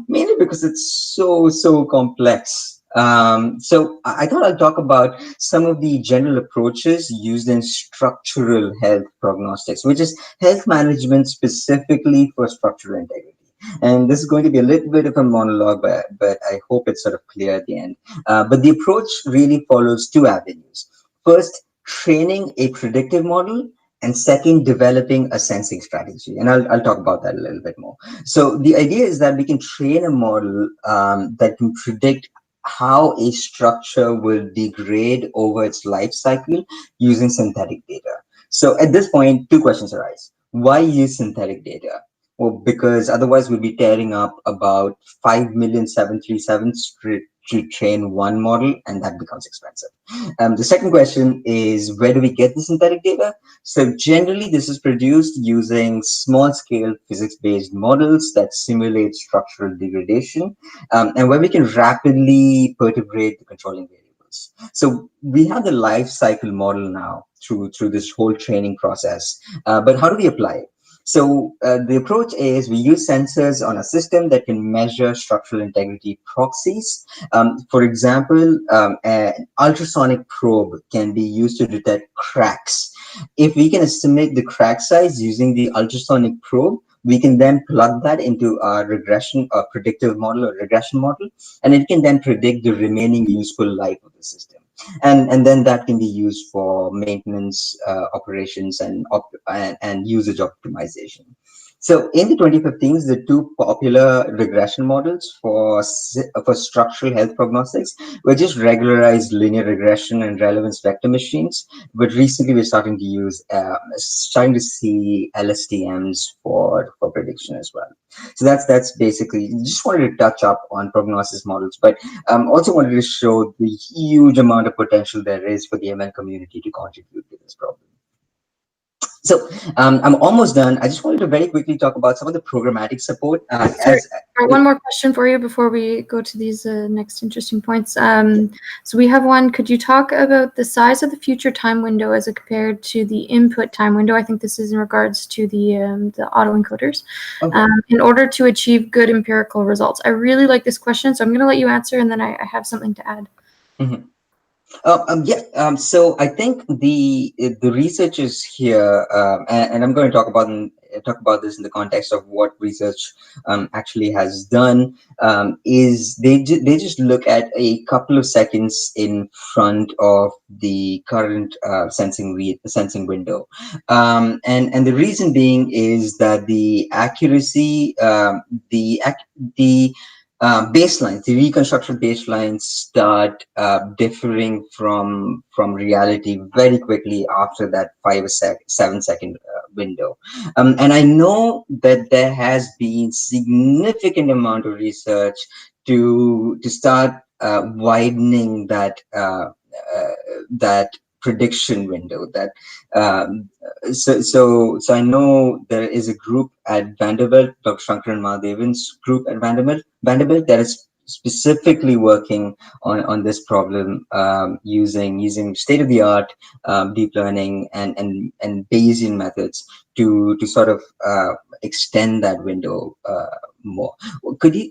mainly because it's so complex. So I thought I'd talk about some of the general approaches used in structural health prognostics, which is health management specifically for structural integrity. And this is going to be a little bit of a monologue, but I hope it's sort of clear at the end. But the approach really follows two avenues. First, training a predictive model, and second, developing a sensing strategy. And I'll talk about that a little bit more. So the idea is that we can train a model that can predict how a structure will degrade over its life cycle using synthetic data. So at this point, two questions arise. Why use synthetic data? Well, because otherwise we'll be tearing up about 5 million 737s to train one model, and that becomes expensive. The second question is, where do we get the synthetic data? So generally, this is produced using small-scale physics-based models that simulate structural degradation, and where we can rapidly perturbate the controlling variables. So we have the life cycle model now through this whole training process, but how do we apply it? So the approach is we use sensors on a system that can measure structural integrity proxies. For example, an ultrasonic probe can be used to detect cracks. If we can estimate the crack size using the ultrasonic probe, we can then plug that into our regression or predictive model or regression model, and it can then predict the remaining useful life of the system. And then that can be used for maintenance, operations, and usage optimization. So in the 2015s, the two popular regression models for structural health prognostics were just regularized linear regression and relevance vector machines. But recently, we're starting to see LSTMs for prediction as well. So that's basically, just wanted to touch up on prognosis models, but also wanted to show the huge amount of potential there is for the ML community to contribute to this problem. So I'm almost done. I just wanted to very quickly talk about some of the programmatic support. Sorry, one more question for you before we go to these next interesting points. So we have one. Could you talk about the size of the future time window as compared to the input time window? I think this is in regards to the autoencoders. Okay. In order to achieve good empirical results. I really like this question, so I'm going to let you answer, and then I have something to add. Mm-hmm. So I think the research is here, and I'm going to talk about this in the context of what research actually has done. Is they just look at a couple of seconds in front of the current sensing window, and the reason being is that the accuracy, the baselines, the reconstruction baselines start differing from reality very quickly after that 7 second window. And I know that there has been significant amount of research to start widening that prediction window. So I know there is a group at Vanderbilt, Dr. Shankar and Mahadevan's group at Vanderbilt that is specifically working on this problem, using state of the art deep learning and Bayesian methods to sort of extend that window more. Could you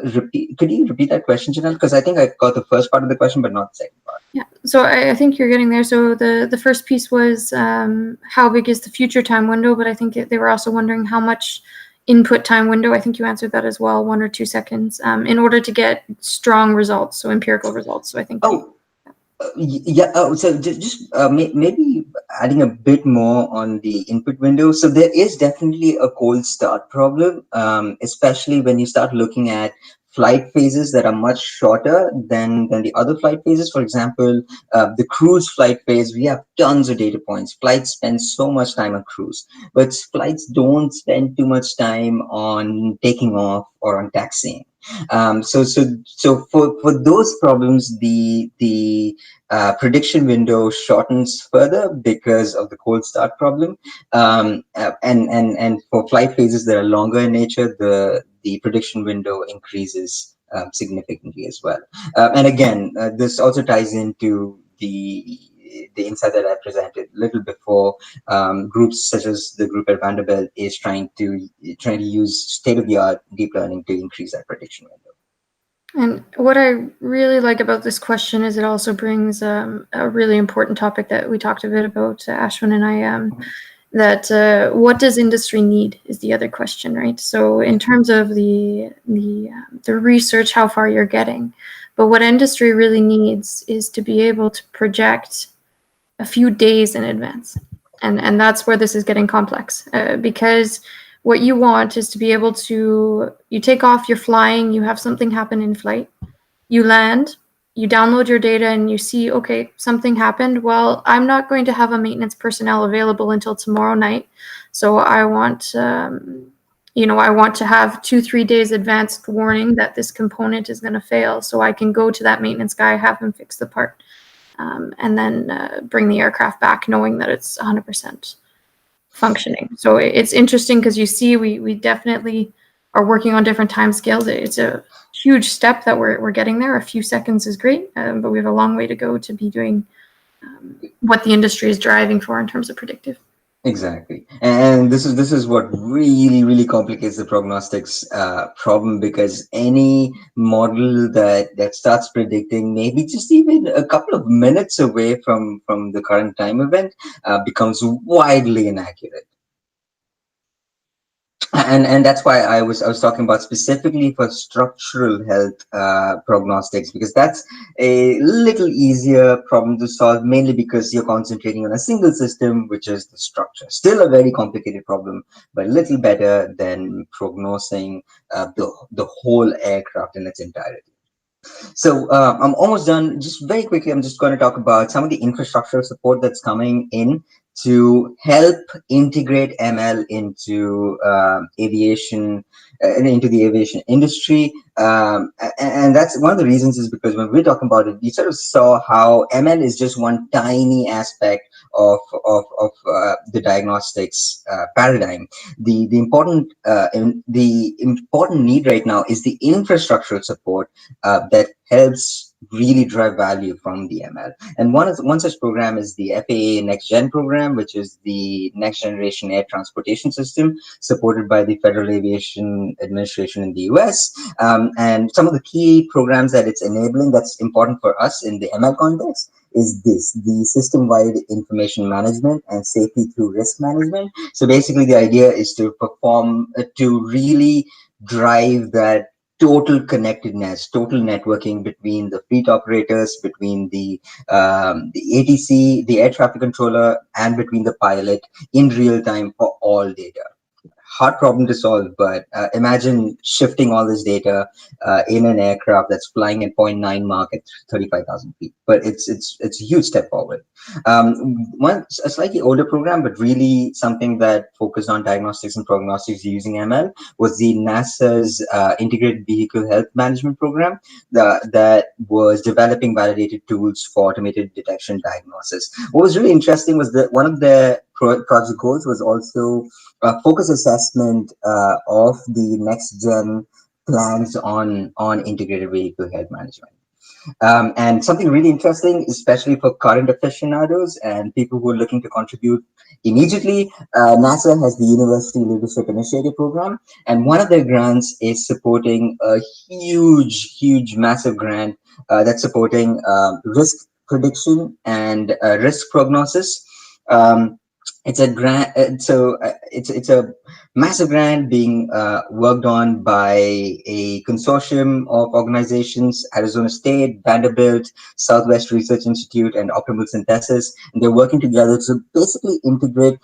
repeat that question, Ginelle? Because I think I got the first part of the question, but not the second part. Yeah, so I think you're getting there. So the first piece was how big is the future time window, but I think they were also wondering how much input time window. I think you answered that as well, 1 or 2 seconds, in order to get strong results, so empirical results. So I think. Yeah. So just maybe adding a bit more on the input window. So there is definitely a cold start problem, especially when you start looking at flight phases that are much shorter than the other flight phases. For example, the cruise flight phase, we have tons of data points. Flights spend so much time on cruise, but flights don't spend too much time on taking off or on taxiing. So for those problems, the prediction window shortens further because of the cold start problem, and for flight phases that are longer in nature, the prediction window increases significantly as well. And again, this also ties into the insight that I presented a little before. Groups such as the group at Vanderbilt is trying to use state-of-the-art deep learning to increase that prediction window. And what I really like about this question is it also brings a really important topic that we talked a bit about, Ashwin and I, that what does industry need is the other question, right? So in terms of the research, how far you're getting, but what industry really needs is to be able to project a few days in advance. And that's where this is getting complex, because what you want is to be able to, you take off, you're flying, you have something happen in flight, you land, you download your data and you see, okay, something happened. Well, I'm not going to have a maintenance personnel available until tomorrow night. So I want, I want to have 2-3 days advanced warning that this component is going to fail. So I can go to that maintenance guy, have him fix the part, and then bring the aircraft back knowing that it's 100% functioning. So it's interesting because you see we definitely are working on different time scales. It's a huge step that we're getting there. A few seconds is great, but we have a long way to go to be doing what the industry is driving for in terms of predictive. Exactly, and this is what really complicates the prognostics problem, because any model that starts predicting maybe just even a couple of minutes away from the current time event becomes widely inaccurate. And that's why I was talking about specifically for structural health prognostics, because that's a little easier problem to solve, mainly because you're concentrating on a single system, which is the structure. Still a very complicated problem, but a little better than prognosing the whole aircraft in its entirety. So I'm almost done. Just very quickly, I'm just going to talk about some of the infrastructural support that's coming in to help integrate ML into aviation, into the aviation industry. And that's one of the reasons, is because when we're talking about it, we sort of saw how ML is just one tiny aspect of the diagnostics paradigm. The important need right now is the infrastructural support that helps really drive value from the ML. And one such program is the FAA Next Gen program, which is the next generation air transportation system supported by the Federal Aviation Administration in the US. And some of the key programs that it's enabling that's important for us in the ML context is the system-wide information management and safety through risk management. So basically the idea is to to really drive that total connectedness, total networking between the fleet operators, between the ATC, the air traffic controller, and between the pilot in real time for all data. Hard problem to solve, but imagine shifting all this data in an aircraft that's flying at point 0.9 Mach at 35,000 feet. But it's a huge step forward. A slightly older program, but really something that focused on diagnostics and prognostics using ML, was the NASA's Integrated Vehicle Health Management Program that was developing validated tools for automated detection diagnosis. What was really interesting was that one of the project goals was also focus assessment of the next gen plans on integrated vehicle health management. And something really interesting, especially for current aficionados and people who are looking to contribute immediately, NASA has the University Leadership Initiative Program, and one of their grants is supporting a huge, massive grant that's supporting risk prediction and risk prognosis. Um, it's a grant, it's a massive grant being worked on by a consortium of organizations: Arizona State, Vanderbilt, Southwest Research Institute, and Optimal Synthesis. And they're working together to basically integrate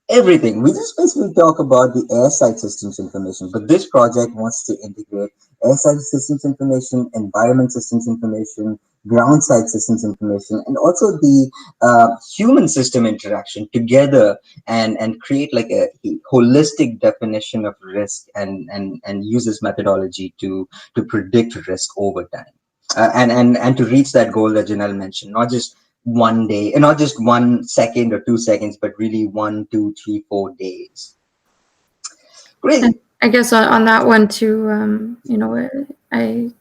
everything. We just basically talk about the airside systems information, but this project wants to integrate airside systems information, environment systems information, ground side systems information, and also the human system interaction together, and create like a holistic definition of risk, and use this methodology to predict risk over time. And to reach that goal that Janelle mentioned, not just one day, and not just 1 second or 2 seconds, but really 1, 2, 3, 4 days. Great. And I guess on that one too, I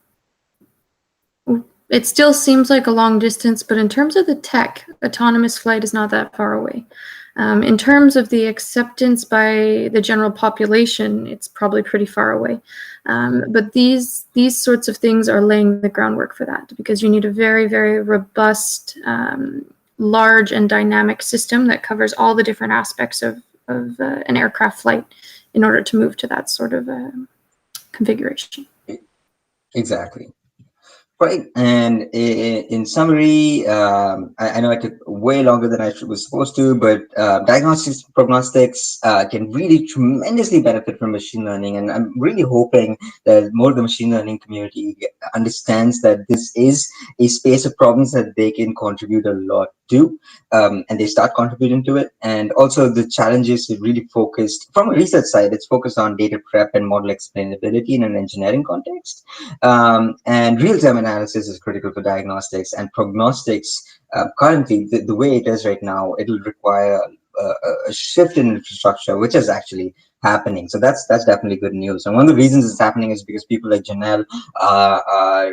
it still seems like a long distance, but in terms of the tech, autonomous flight is not that far away. In terms of the acceptance by the general population, it's probably pretty far away. But these sorts of things are laying the groundwork for that, because you need a very robust, large and dynamic system that covers all the different aspects of an aircraft flight in order to move to that sort of configuration. Exactly. Right. And in summary, I know I took way longer than I was supposed to, but diagnostics, prognostics can really tremendously benefit from machine learning. And I'm really hoping that more of the machine learning community understands that this is a space of problems that they can contribute a lot to, and they start contributing to it. And also the challenges are really focused, from a research side, it's focused on data prep and model explainability in an engineering context. And real-time analysis is critical for diagnostics and prognostics. Currently, the way it is right now, it'll require a shift in infrastructure, which is actually happening. So that's definitely good news. And one of the reasons it's happening is because people like Ginelle are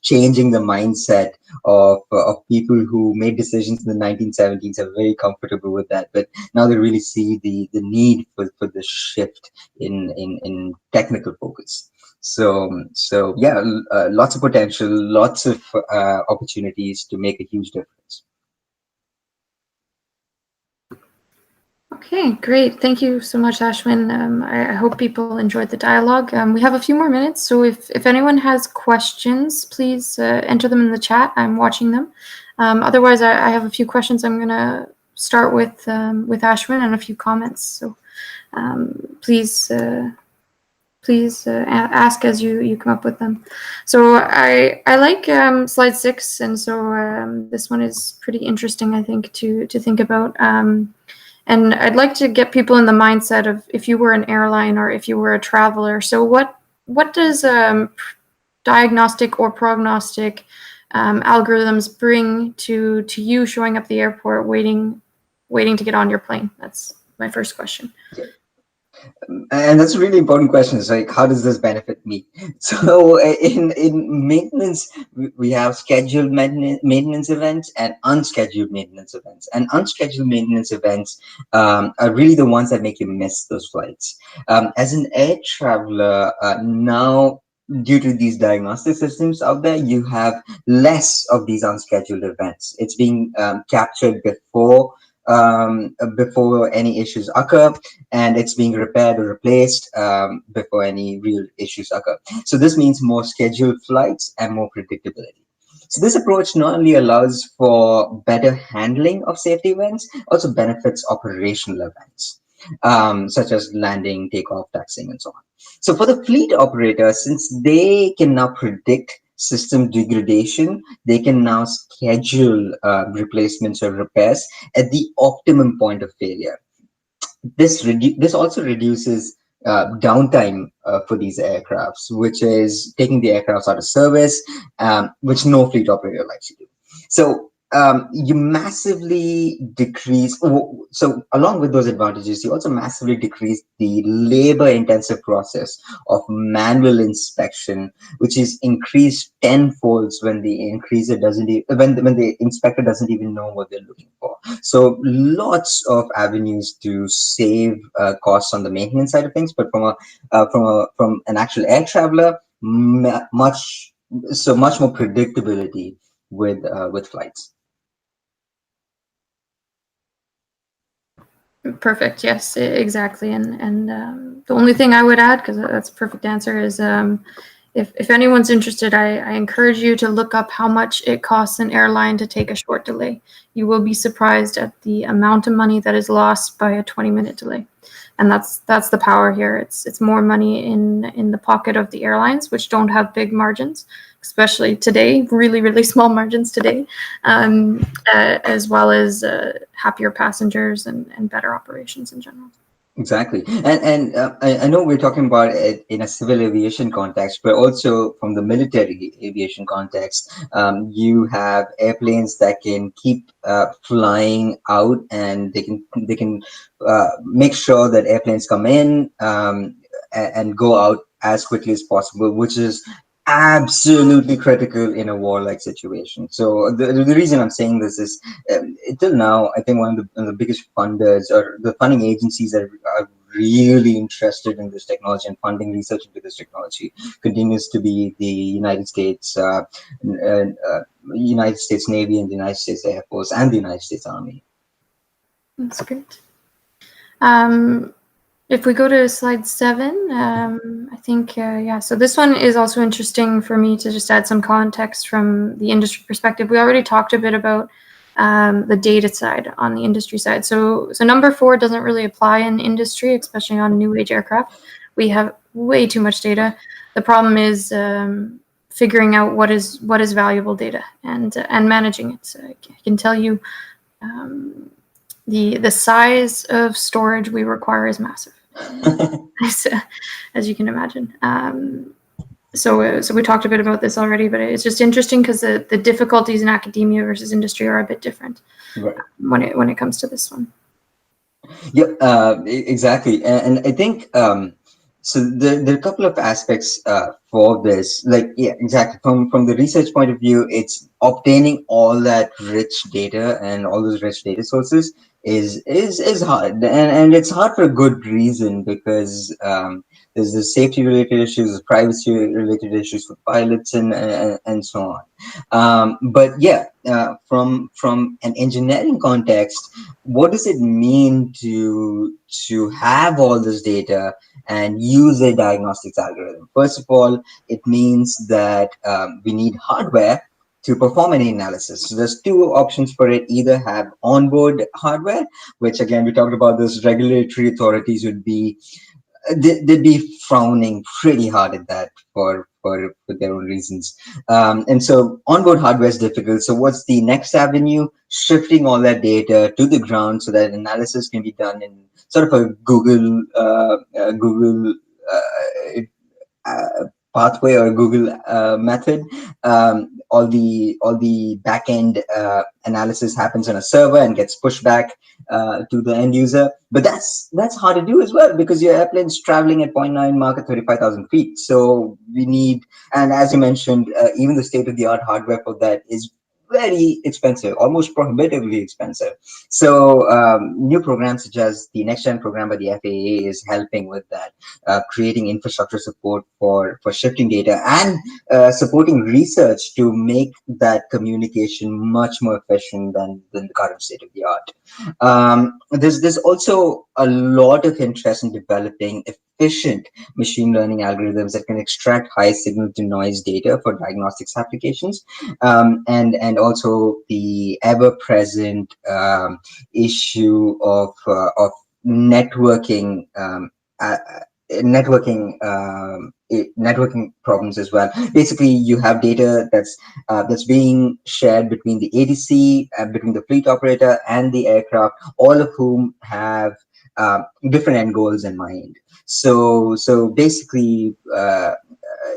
changing the mindset of people who made decisions in the 1970s are very comfortable with that, but now they really see the need for the shift in technical focus. So yeah, lots of potential, lots of opportunities to make a huge difference. Okay, great. Thank you so much, Ashwin. I hope people enjoyed the dialogue. We have a few more minutes, so if anyone has questions, please enter them in the chat. I'm watching them. Otherwise, I have a few questions. I'm going to start with Ashwin and a few comments. So please ask as you come up with them. So I like slide 6, and so this one is pretty interesting, I think, to think about. And I'd like to get people in the mindset of if you were an airline or if you were a traveler. So what does diagnostic or prognostic algorithms bring to you showing up at the airport, waiting to get on your plane? That's my first question. And that's a really important question. It's like, how does this benefit me? So in maintenance, we have scheduled maintenance events and unscheduled maintenance events. And unscheduled maintenance events are really the ones that make you miss those flights. As an air traveler, now, due to these diagnostic systems out there, you have less of these unscheduled events. It's being captured before any issues occur, and it's being repaired or replaced before any real issues occur. So this means more scheduled flights and more predictability. So this approach not only allows for better handling of safety events, also benefits operational events, such as landing, takeoff, taxiing, and so on. So for the fleet operator, since they can now predict system degradation, they can now schedule replacements or repairs at the optimum point of failure. This also reduces downtime for these aircrafts, which is taking the aircrafts out of service, which no fleet operator likes to do. So you massively decrease. So along with those advantages, you also massively decrease the labor-intensive process of manual inspection, which is increased tenfolds when the when the inspector doesn't even know what they're looking for. So lots of avenues to save costs on the maintenance side of things, but from an actual air traveler, much more predictability with flights. Perfect. Yes, exactly. And the only thing I would add, because that's a perfect answer, is if anyone's interested, I encourage you to look up how much it costs an airline to take a short delay. You will be surprised at the amount of money that is lost by a 20-minute delay. And that's the power here. It's more money in the pocket of the airlines, which don't have big margins, especially today, really small margins today, as well as happier passengers and better operations in general. Exactly. And I know we're talking about it in a civil aviation context, but also from the military aviation context, you have airplanes that can keep flying out, and they can make sure that airplanes come in and go out as quickly as possible, which is absolutely critical in a war-like situation. So the reason I'm saying this is, until now, I think one of the biggest funders or the funding agencies that are really interested in this technology and funding research into this technology continues to be the United States Navy and the United States Air Force and the United States Army. That's great. If we go to slide 7, I think, so this one is also interesting for me to just add some context from the industry perspective. We already talked a bit about the data side on the industry side. So number 4 doesn't really apply in industry, especially on new age aircraft. We have way too much data. The problem is figuring out what is valuable data and managing it. So I can tell you the size of storage we require is massive. As you can imagine. So we talked a bit about this already, but it's just interesting because the difficulties in academia versus industry are a bit different, right, when it comes to this one. Yep, exactly. And I think So there are a couple of aspects for this. Like, yeah, exactly. From the research point of view, it's obtaining all that rich data and all those rich data sources is hard, and it's hard for a good reason because there's the safety related issues, the privacy related issues for pilots, and so on. But yeah, from an engineering context, what does it mean to have all this data and use a diagnostics algorithm? First of all, it means that we need hardware to perform any analysis. So there's two options for it: either have onboard hardware, which again we talked about, this regulatory authorities would be they'd be frowning pretty hard at that for their own reasons. And so onboard hardware is difficult. So what's the next avenue? Shifting all that data to the ground so that analysis can be done in sort of a Google pathway or Google method. All the backend analysis happens on a server and gets pushed back to the end user. But that's hard to do as well because your airplane's traveling at point 0.9 Mach at 35,000 feet. So we need, and as you mentioned, even the state of the art hardware for that is very expensive, almost prohibitively expensive. So new programs such as the next gen program by the FAA is helping with that, creating infrastructure support for shifting data and supporting research to make that communication much more efficient than the current state of the art. There's also a lot of interest in developing efficient machine learning algorithms that can extract high signal to noise data for diagnostics applications, and also the ever present issue of networking. Uh, networking problems as well. Basically, you have data that's being shared between the ADC, between the fleet operator and the aircraft, all of whom have different end goals in mind. So basically,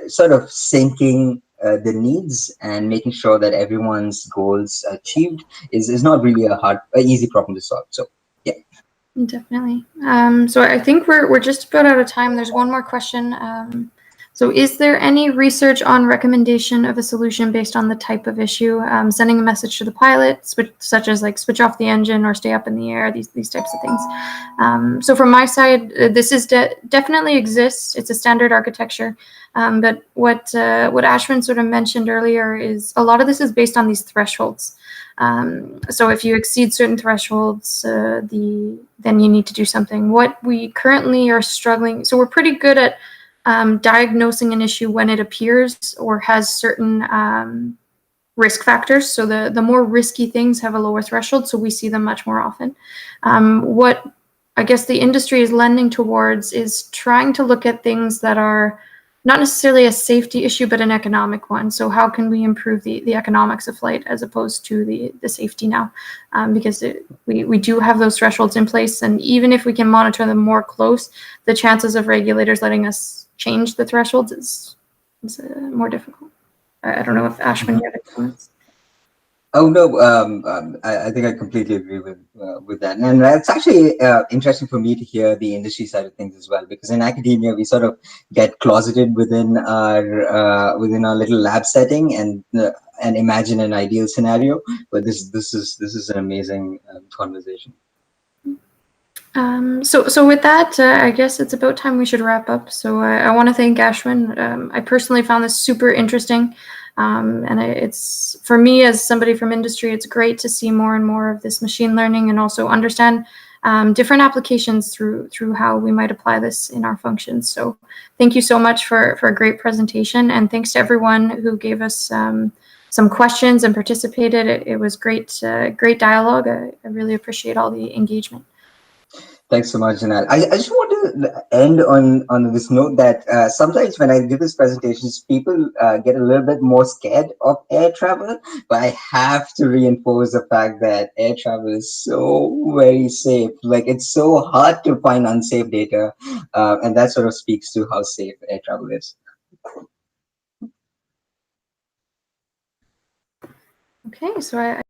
sort of syncing the needs and making sure that everyone's goals are achieved is not really a easy problem to solve. So yeah. Definitely. So I think we're just about out of time. There's one more question. So is there any research on recommendation of a solution based on the type of issue? Sending a message to the pilot, such as like switch off the engine or stay up in the air, these types of things. So from my side, this is definitely exists. It's a standard architecture. But what Ashwin sort of mentioned earlier is a lot of this is based on these thresholds. So if you exceed certain thresholds, then you need to do something. What we currently are struggling, so we're pretty good at diagnosing an issue when it appears or has certain risk factors. So the more risky things have a lower threshold, so we see them much more often. What I guess the industry is lending towards is trying to look at things that are not necessarily a safety issue, but an economic one. So how can we improve the economics of flight as opposed to the safety now? Because we do have those thresholds in place. And even if we can monitor them more close, the chances of regulators letting us change the thresholds is more difficult. I don't know if Ashwin, you have any comments? Oh no, I think I completely agree with that, and it's actually interesting for me to hear the industry side of things as well, because in academia we sort of get closeted within our little lab setting and imagine an ideal scenario. But this is an amazing conversation. So with that, I guess it's about time we should wrap up. So I want to thank Ashwin. I personally found this super interesting. And it's, for me as somebody from industry, it's great to see more and more of this machine learning and also understand different applications through how we might apply this in our functions. So thank you so much for a great presentation, and thanks to everyone who gave us some questions and participated. It was great dialogue. I really appreciate all the engagement. Thanks so much, Ginelle. I just want to end on this note that sometimes when I give these presentations, people get a little bit more scared of air travel, but I have to reinforce the fact that air travel is so very safe. Like, it's so hard to find unsafe data, and that sort of speaks to how safe air travel is. Okay, so I